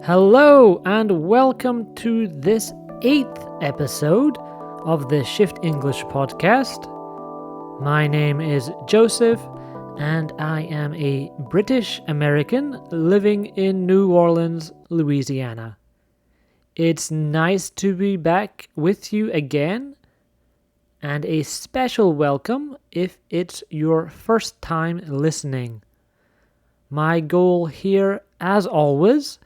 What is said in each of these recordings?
Hello and welcome to this 8th episode of the Shift English podcast. My name is Joseph and I am a British American living in New Orleans, Louisiana. It's nice to be back with you again, and a special welcome if it's your first time listening. My goal here, as always,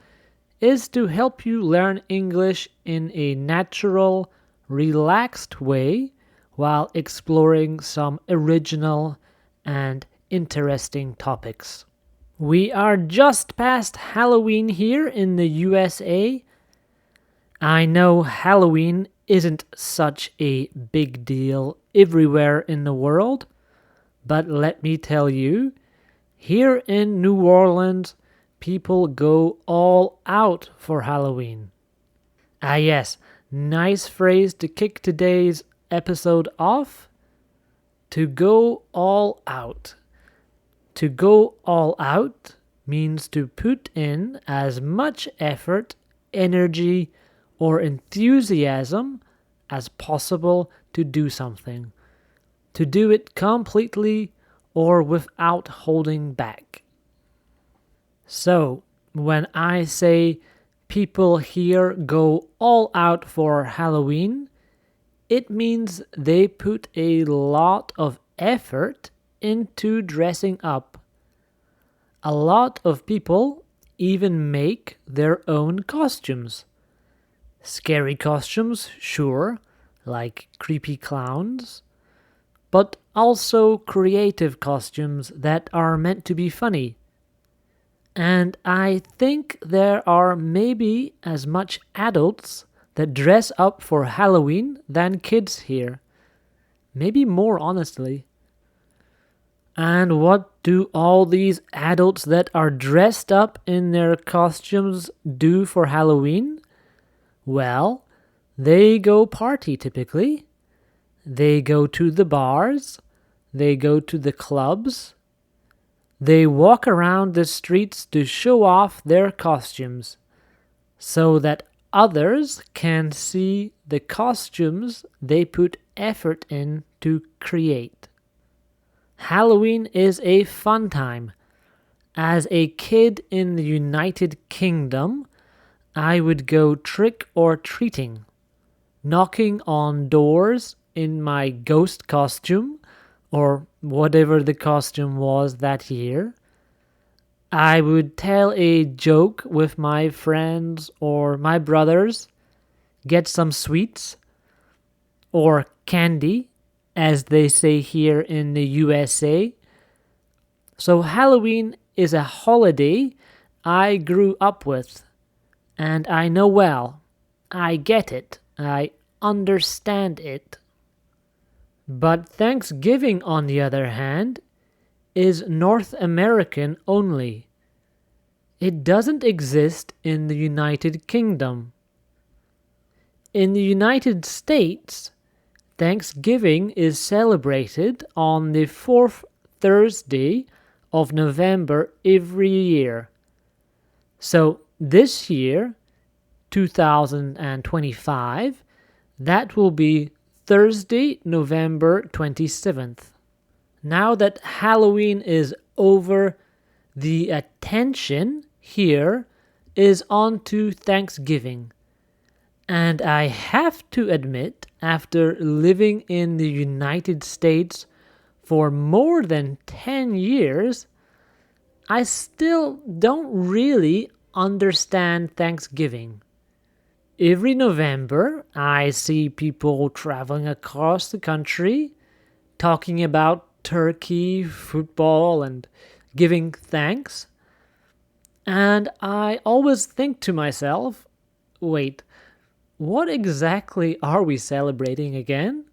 is to help you learn English in a natural, relaxed way while exploring some original and interesting topics. We are just past Halloween here in the USA. I know Halloween isn't such a big deal everywhere in the world, but let me tell you, here in New Orleans, people go all out for Halloween. Yes, nice phrase to kick today's episode off. To go all out. To go all out means to put in as much effort, energy, or enthusiasm as possible to do something. To do it completely or without holding back. So, when I say people here go all out for Halloween, it means they put a lot of effort into dressing up. A lot of people even make their own costumes. Scary costumes, sure, like creepy clowns, but also creative costumes that are meant to be funny. And I think there are maybe as much adults that dress up for Halloween than kids here. Maybe more, honestly. And what do all these adults that are dressed up in their costumes do for Halloween? Well, they go party typically. They go to the bars. They go to the clubs. They walk around the streets to show off their costumes so that others can see the costumes they put effort in to create. Halloween is a fun time. As a kid in the United Kingdom, I would go trick-or-treating, knocking on doors in my ghost costume, or whatever the costume was that year. I would tell a joke with my friends or my brothers, get some sweets, or candy, as they say here in the USA. So Halloween is a holiday I grew up with, and I know well. I get it. I understand it. But Thanksgiving, on the other hand, is North American only. It doesn't exist in the United Kingdom. In the United States, Thanksgiving is celebrated on the 4th Thursday of November every year. So this year, 2025, that will be Thursday, November 27th. Now that Halloween is over, the attention here is on to Thanksgiving. And I have to admit, after living in the United States for more than 10 years, I still don't really understand Thanksgiving. Every November, I see people traveling across the country talking about turkey, football, and giving thanks. And I always think to myself, wait, what exactly are we celebrating again?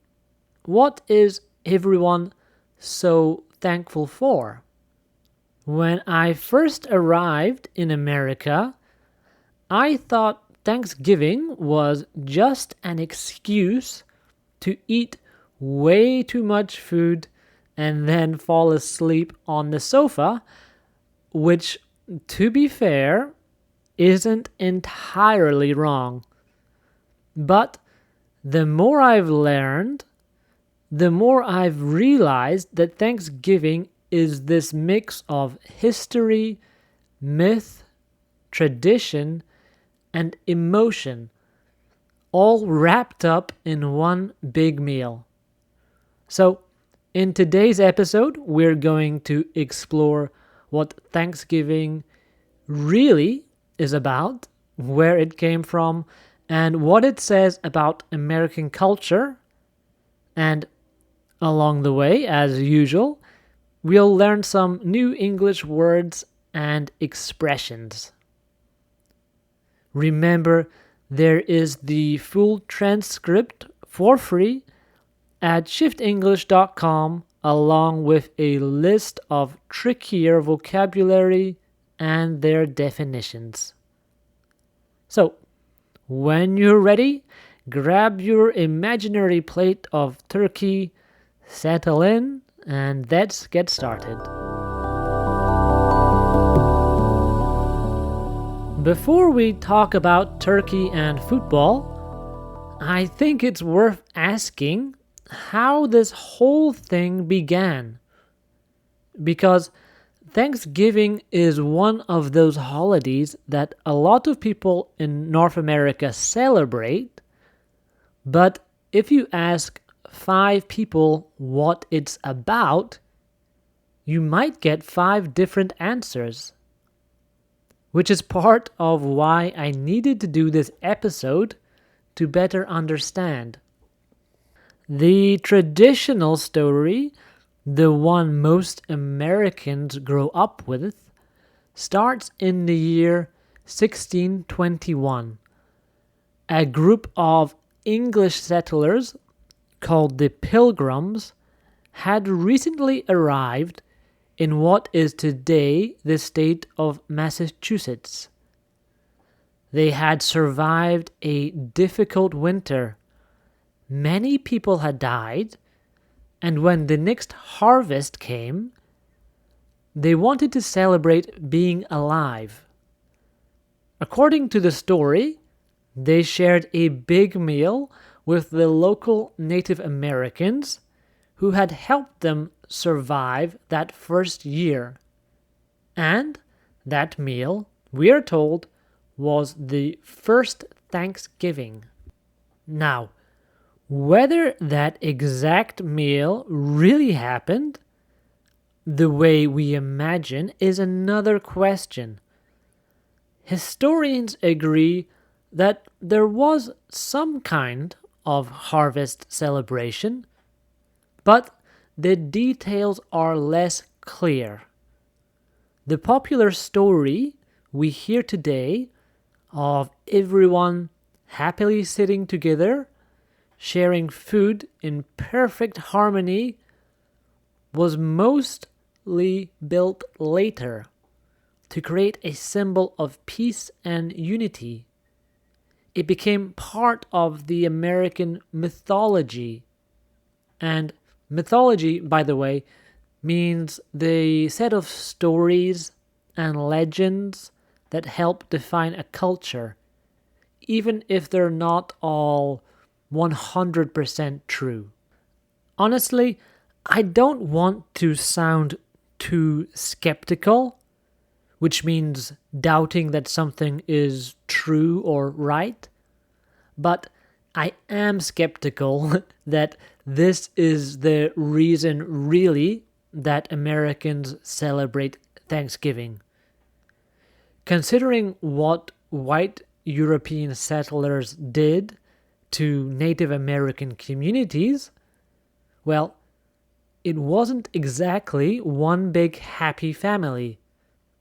What is everyone so thankful for? When I first arrived in America, I thought Thanksgiving was just an excuse to eat way too much food and then fall asleep on the sofa, which, to be fair, isn't entirely wrong. But the more I've learned, the more I've realized that Thanksgiving is this mix of history, myth, tradition, and emotion, all wrapped up in one big meal. So, in today's episode, we're going to explore what Thanksgiving really is about, where it came from, and what it says about American culture. And along the way, as usual, we'll learn some new English words and expressions. Remember, there is the full transcript for free at ShiftEnglish.com, along with a list of trickier vocabulary and their definitions. So, when you're ready, grab your imaginary plate of turkey, settle in, and let's get started. Before we talk about Turkey and football, I think it's worth asking how this whole thing began. Because Thanksgiving is one of those holidays that a lot of people in North America celebrate, but if you ask 5 people what it's about, you might get 5 different answers. Which is part of why I needed to do this episode to better understand. The traditional story, the one most Americans grow up with, starts in the year 1621. A group of English settlers called the Pilgrims had recently arrived in what is today the state of Massachusetts. They had survived a difficult winter. Many people had died, and when the next harvest came, they wanted to celebrate being alive. According to the story, they shared a big meal with the local Native Americans who had helped them survive that first year. And that meal, we are told, was the first Thanksgiving. Now, whether that exact meal really happened the way we imagine is another question. Historians agree that there was some kind of harvest celebration, but the details are less clear. The popular story we hear today of everyone happily sitting together, sharing food in perfect harmony, was mostly built later to create a symbol of peace and unity. It became part of the American mythology. And mythology, by the way, means the set of stories and legends that help define a culture, even if they're not all 100% true. Honestly, I don't want to sound too skeptical, which means doubting that something is true or right, but I am skeptical that this is the reason really that Americans celebrate Thanksgiving. Considering what white European settlers did to Native American communities, well, it wasn't exactly one big happy family,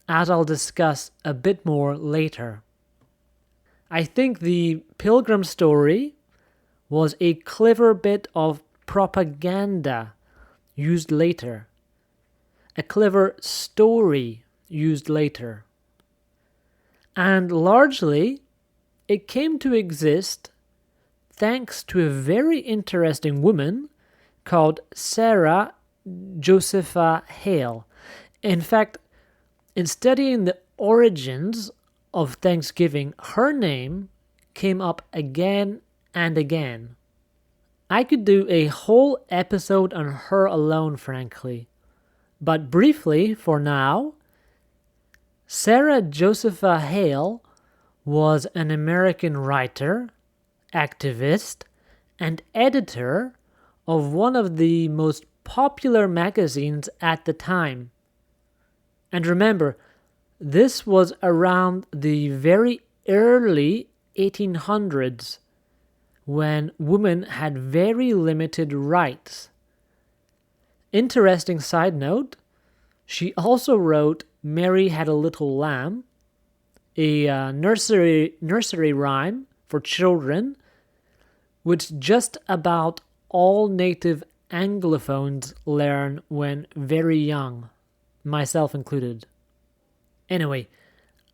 as I'll discuss a bit more later. I think the Pilgrim story was a clever bit of propaganda used later, a clever story used later. And largely, it came to exist thanks to a very interesting woman called Sarah Josepha Hale. In fact, in studying the origins of Thanksgiving, her name came up again and again. I could do a whole episode on her alone, frankly. But briefly, for now, Sarah Josepha Hale was an American writer, activist, and editor of one of the most popular magazines at the time. And remember, this was around the very early 1800s, when women had very limited rights. Interesting side note, she also wrote Mary Had a Little Lamb, a nursery rhyme for children, which just about all native Anglophones learn when very young, myself included. Anyway,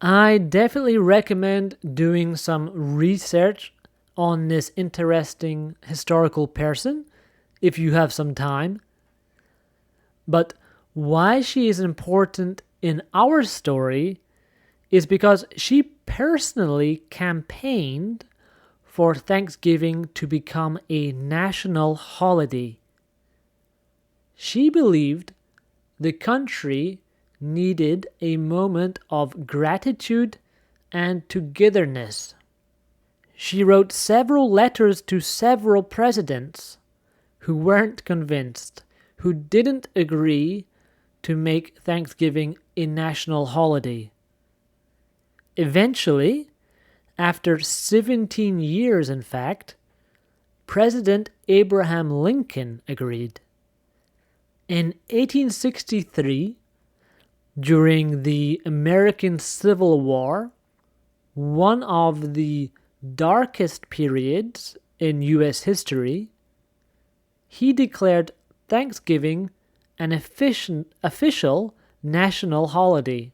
I definitely recommend doing some research on this interesting historical person if you have some time. But why she is important in our story is because she personally campaigned for Thanksgiving to become a national holiday. She believed the country needed a moment of gratitude and togetherness. She wrote several letters to several presidents who weren't convinced, who didn't agree to make Thanksgiving a national holiday. Eventually, after 17 years in fact, President Abraham Lincoln agreed. In 1863, during the American Civil War, one of the darkest periods in US history, he declared Thanksgiving an official national holiday.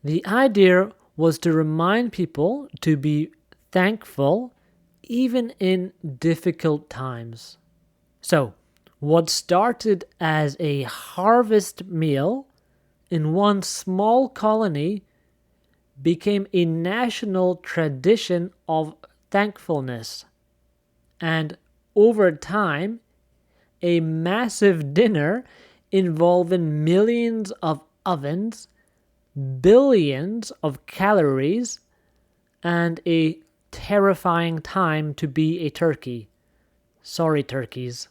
The idea was to remind people to be thankful even in difficult times. So, what started as a harvest meal in one small colony became a national tradition of thankfulness. And over time, a massive dinner involving millions of ovens, billions of calories, and a terrifying time to be a turkey. Sorry, turkeys.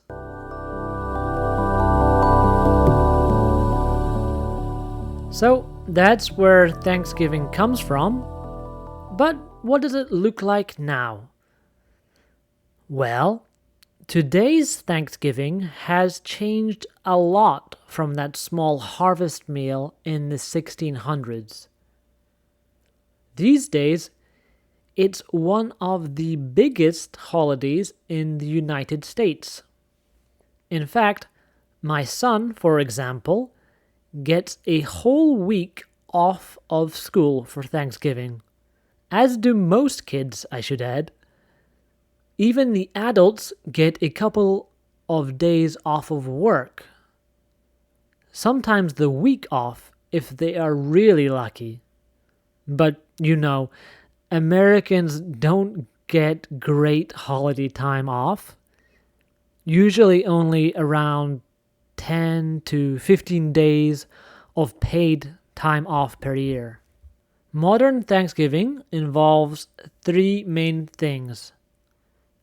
So that's where Thanksgiving comes from. But what does it look like now? Well, today's Thanksgiving has changed a lot from that small harvest meal in the 1600s. These days, it's one of the biggest holidays in the United States. In fact, my son, for example, gets a whole week off of school for Thanksgiving, as do most kids, I should add. Even the adults get a couple of days off of work. Sometimes the week off if they are really lucky. But, Americans don't get great holiday time off. Usually only around 10 to 15 days of paid time off per year. Modern Thanksgiving involves three main things,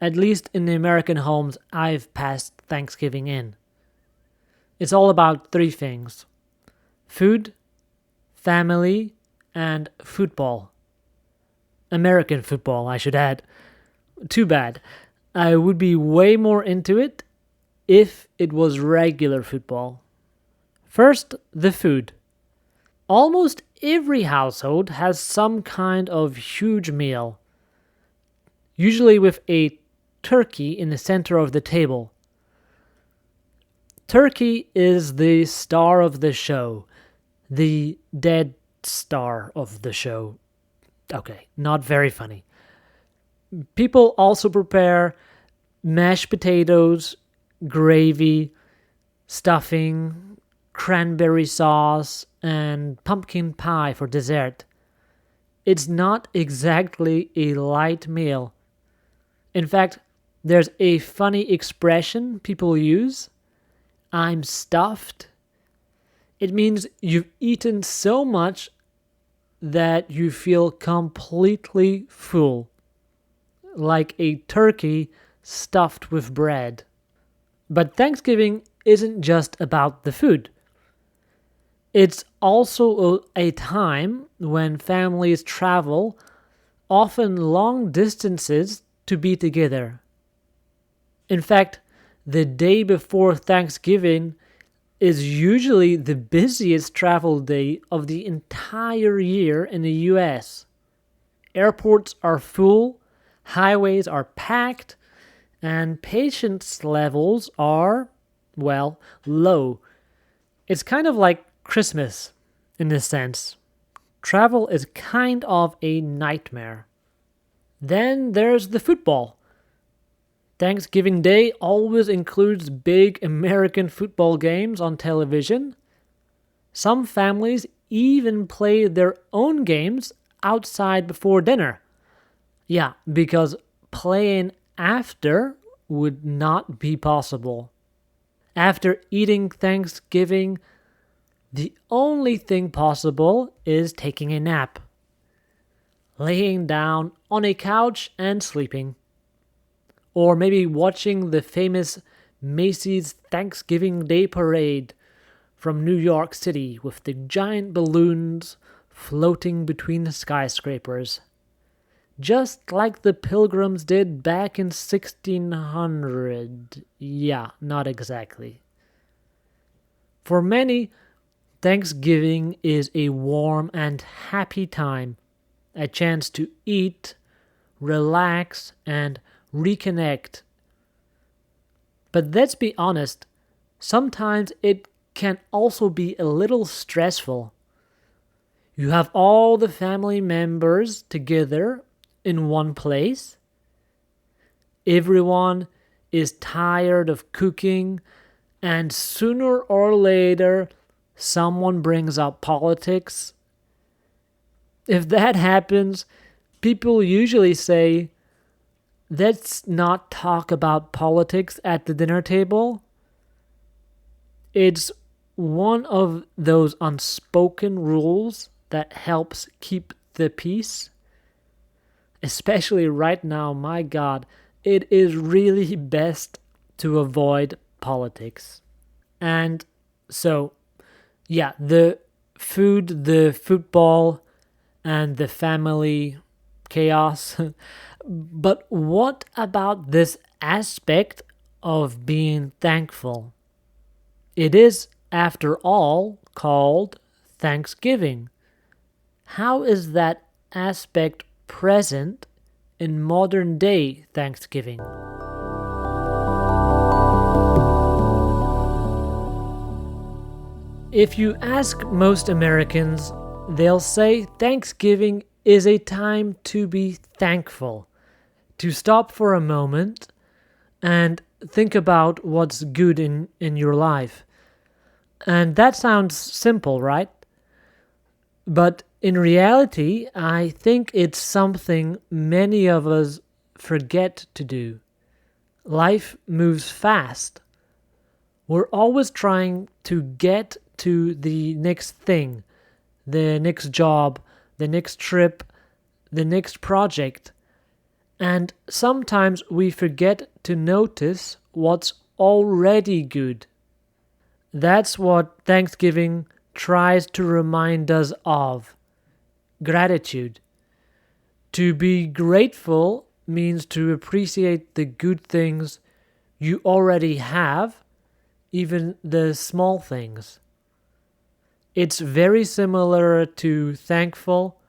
at least in the American homes I've passed Thanksgiving in. It's all about three things: food, family, and football. American football, I should add. Too bad. I would be way more into it if it was regular football. First, the food. Almost every household has some kind of huge meal, usually with a turkey in the center of the table. Turkey is the star of the show, the dead star of the show. Okay, not very funny. People also prepare mashed potatoes, gravy, stuffing, cranberry sauce, and pumpkin pie for dessert. it's not exactly a light meal. In fact, there's a funny expression people use: I'm stuffed. It means you've eaten so much that you feel completely full, like a turkey stuffed with bread. But Thanksgiving isn't just about the food. It's also a time when families travel, often long distances, to be together. In fact, the day before Thanksgiving is usually the busiest travel day of the entire year in the US. Airports are full, highways are packed, and patience levels are, well, low. It's kind of like Christmas in this sense. Travel is kind of a nightmare. Then there's the football. Thanksgiving Day always includes big American football games on television. Some families even play their own games outside before dinner. Yeah, because playing after would not be possible. After eating Thanksgiving, the only thing possible is taking a nap, laying down on a couch and sleeping. Or maybe watching the famous Macy's Thanksgiving Day Parade from New York City with the giant balloons floating between the skyscrapers. Just like the Pilgrims did back in 1600. Yeah, not exactly. For many, Thanksgiving is a warm and happy time, a chance to eat, relax, and reconnect. But let's be honest, sometimes it can also be a little stressful. You have all the family members together in one place. Everyone is tired of cooking, and sooner or later, someone brings up politics. If that happens, people usually say, let's not talk about politics at the dinner table. It's one of those unspoken rules that helps keep the peace. Especially right now, my God, it is really best to avoid politics. And so, yeah, the food, the football, and the family chaos. But what about this aspect of being thankful? It is, after all, called Thanksgiving. How is that aspect present in modern day Thanksgiving? If you ask most Americans, they'll say Thanksgiving is a time to be thankful, to stop for a moment and think about what's good in your life. And that sounds simple, right? But in reality, I think it's something many of us forget to do. Life moves fast. We're always trying to get to the next thing, the next job, the next trip, the next project. And sometimes we forget to notice what's already good. That's what Thanksgiving tries to remind us of: gratitude. To be grateful means to appreciate the good things you already have, even the small things. It's very similar to thankful,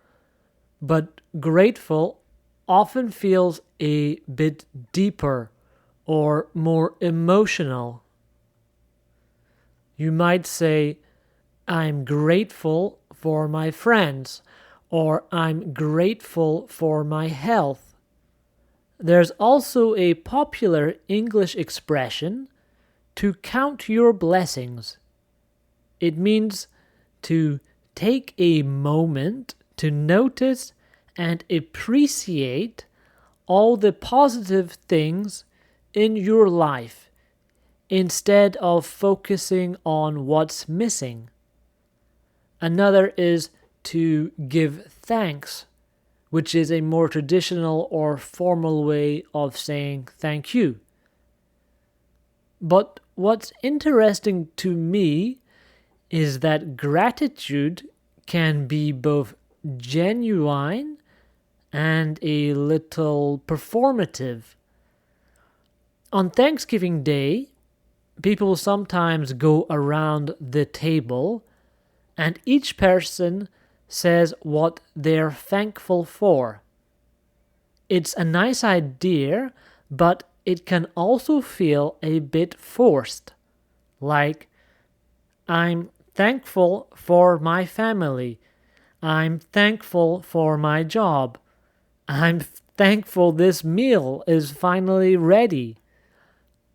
but grateful often feels a bit deeper or more emotional. You might say, I'm grateful for my friends, or I'm grateful for my health. There's also a popular English expression, to count your blessings. It means to take a moment to notice and appreciate all the positive things in your life instead of focusing on what's missing. Another is to give thanks, which is a more traditional or formal way of saying thank you. But what's interesting to me is that gratitude can be both genuine and a little performative. On Thanksgiving Day, people sometimes go around the table and each person says what they're thankful for. It's a nice idea, but it can also feel a bit forced. Like, I'm thankful for my family. I'm thankful for my job. I'm thankful this meal is finally ready.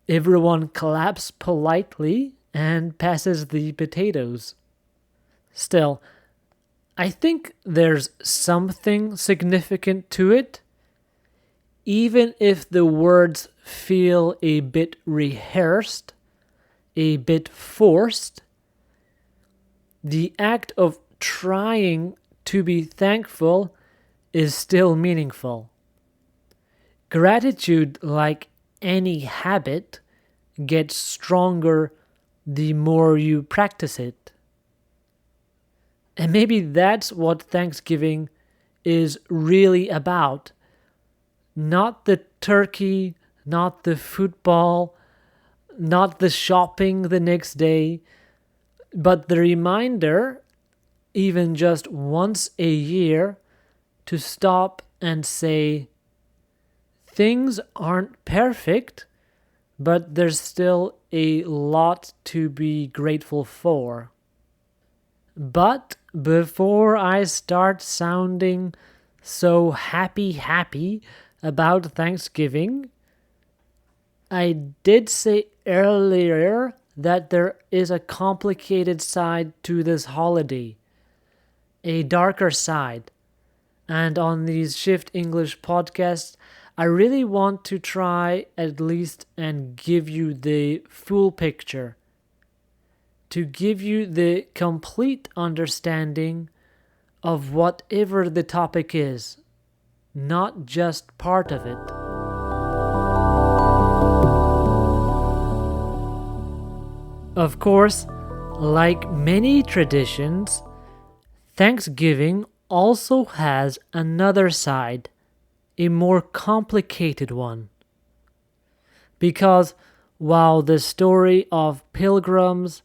Everyone claps politely and passes the potatoes. Still, I think there's something significant to it. Even if the words feel a bit rehearsed, a bit forced, the act of trying to be thankful is still meaningful. Gratitude, like any habit, gets stronger the more you practice it. And maybe that's what Thanksgiving is really about. Not the turkey, not the football, not the shopping the next day, but the reminder, even just once a year, to stop and say, things aren't perfect, but there's still a lot to be grateful for. But before I start sounding so happy about Thanksgiving, I did say earlier that there is a complicated side to this holiday, a darker side. And on these Shift English podcasts, I really want to try at least and give you the full picture, to give you the complete understanding of whatever the topic is, not just part of it. Of course, like many traditions, Thanksgiving also has another side, a more complicated one. Because while the story of pilgrims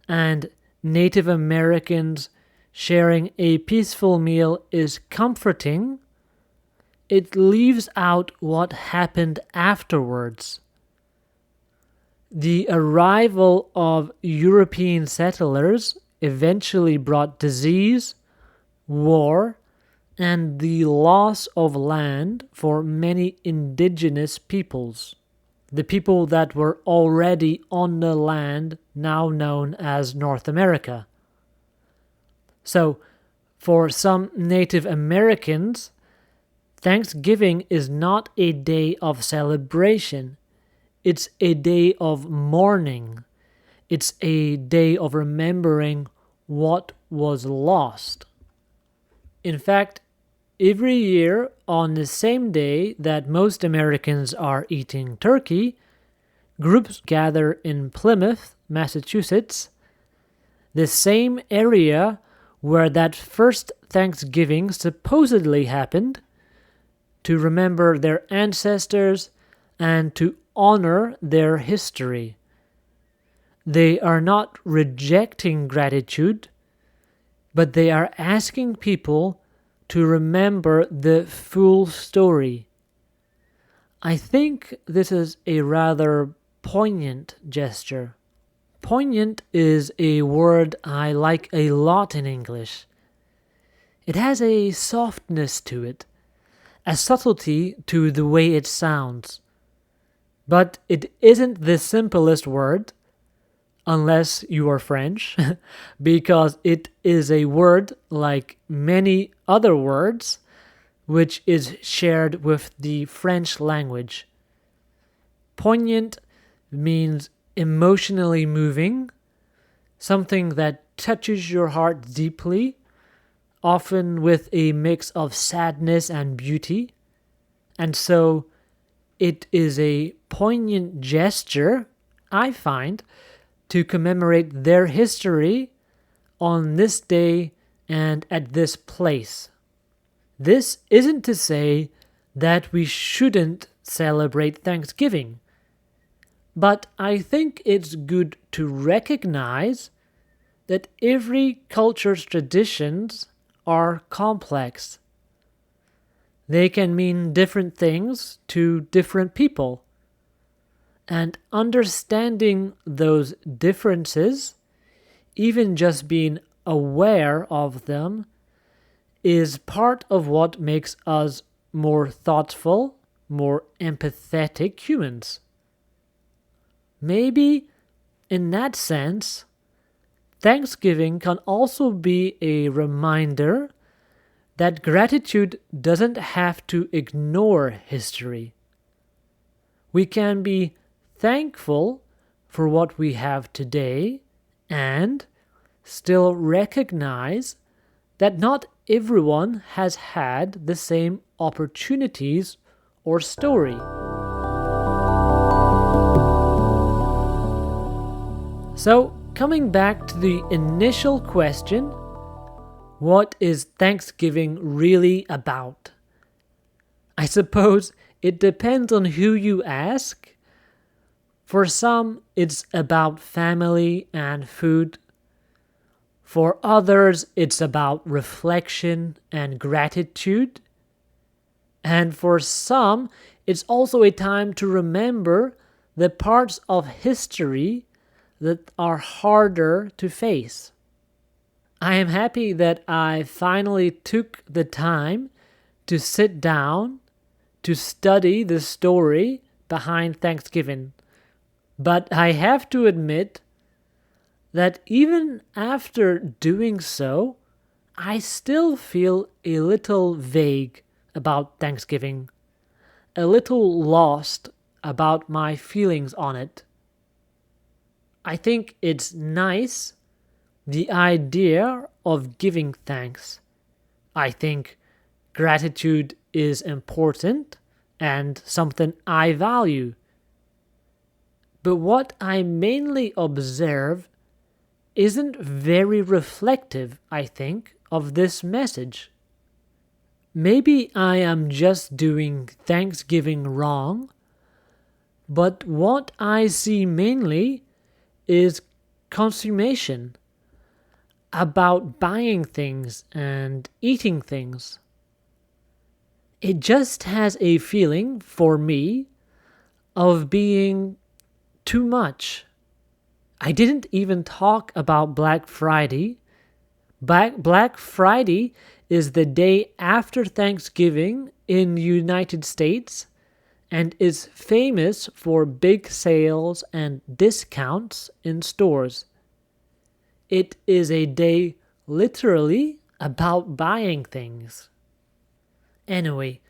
and Native Americans sharing a peaceful meal is comforting, it leaves out what happened afterwards. The arrival of European settlers eventually brought disease, war, and the loss of land for many indigenous peoples. The people that were already on the land now known as North America. So, for some Native Americans, Thanksgiving is not a day of celebration. It's a day of mourning. It's a day of remembering what was lost. In fact, every year, on the same day that most Americans are eating turkey, groups gather in Plymouth, Massachusetts, the same area where that first Thanksgiving supposedly happened, to remember their ancestors and to honor their history. They are not rejecting gratitude, but they are asking people to remember the full story. I think this is a rather poignant gesture. Poignant is a word I like a lot in English. It has a softness to it, a subtlety to the way it sounds. But it isn't the simplest word, unless you are French, because it is a word like many other words, which is shared with the French language. Poignant means emotionally moving, something that touches your heart deeply, often with a mix of sadness and beauty. And so it is a poignant gesture, I find, to commemorate their history on this day and at this place. This isn't to say that we shouldn't celebrate Thanksgiving, but I think it's good to recognize that every culture's traditions are complex. They can mean different things to different people. And understanding those differences, even just being aware of them, is part of what makes us more thoughtful, more empathetic humans. Maybe, in that sense, Thanksgiving can also be a reminder that gratitude doesn't have to ignore history. We can be thankful for what we have today and still recognize that not everyone has had the same opportunities or story. So, coming back to the initial question, what is Thanksgiving really about? I suppose it depends on who you ask. For some, it's about family and food. For others, it's about reflection and gratitude. And for some, it's also a time to remember the parts of history that are harder to face. I am happy that I finally took the time to sit down to study the story behind Thanksgiving. But I have to admit that even after doing so, I still feel a little vague about Thanksgiving, a little lost about my feelings on it. I think it's nice, the idea of giving thanks. I think gratitude is important and something I value. But what I mainly observe isn't very reflective, I think, of this message. Maybe I am just doing Thanksgiving wrong, but what I see mainly is consummation, about buying things and eating things. It just has a feeling, for me, of being too much. I didn't even talk about Black Friday. Black Friday is the day after Thanksgiving in the United States and is famous for big sales and discounts in stores. It is a day literally about buying things. Anyway,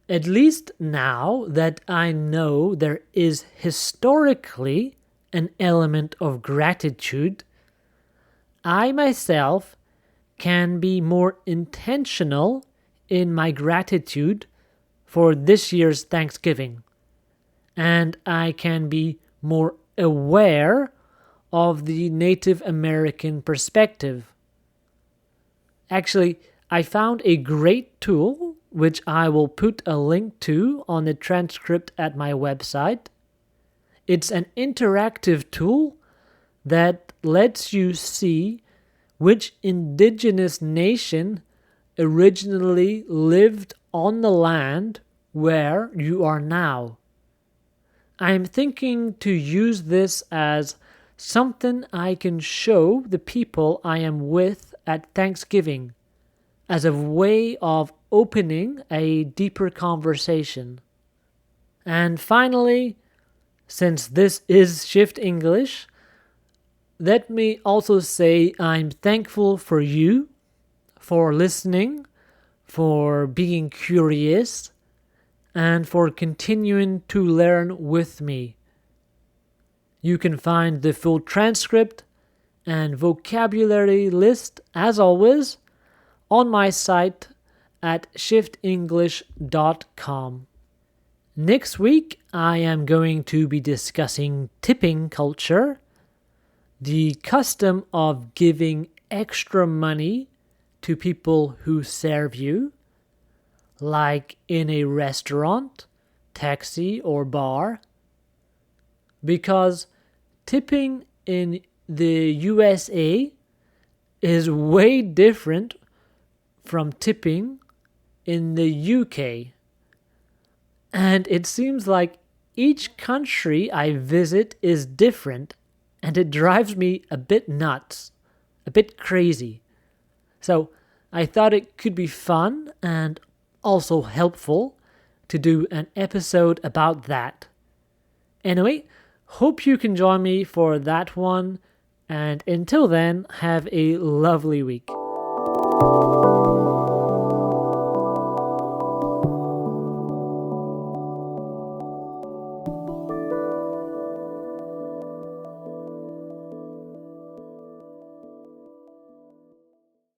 at least now that I know there is historically an element of gratitude, I myself can be more intentional in my gratitude for this year's Thanksgiving, and I can be more aware of the Native American perspective. Actually, I found a great tool which I will put a link to on the transcript at my website. It's an interactive tool that lets you see which indigenous nation originally lived on the land where you are now. I am thinking to use this as something I can show the people I am with at Thanksgiving, as a way of opening a deeper conversation. And finally, since this is Shift English, let me also say I'm thankful for you, for listening, for being curious, and for continuing to learn with me. You can find the full transcript and vocabulary list, as always, on my site at shiftenglish.com. Next week, I am going to be discussing tipping culture, the custom of giving extra money to people who serve you, like in a restaurant, taxi, or bar. Because tipping in the USA is way different from tipping in the UK. And it seems like each country I visit is different, and it drives me a bit nuts, a bit crazy. So I thought it could be fun and also helpful to do an episode about that. Anyway, hope you can join me for that one, and until then, have a lovely week.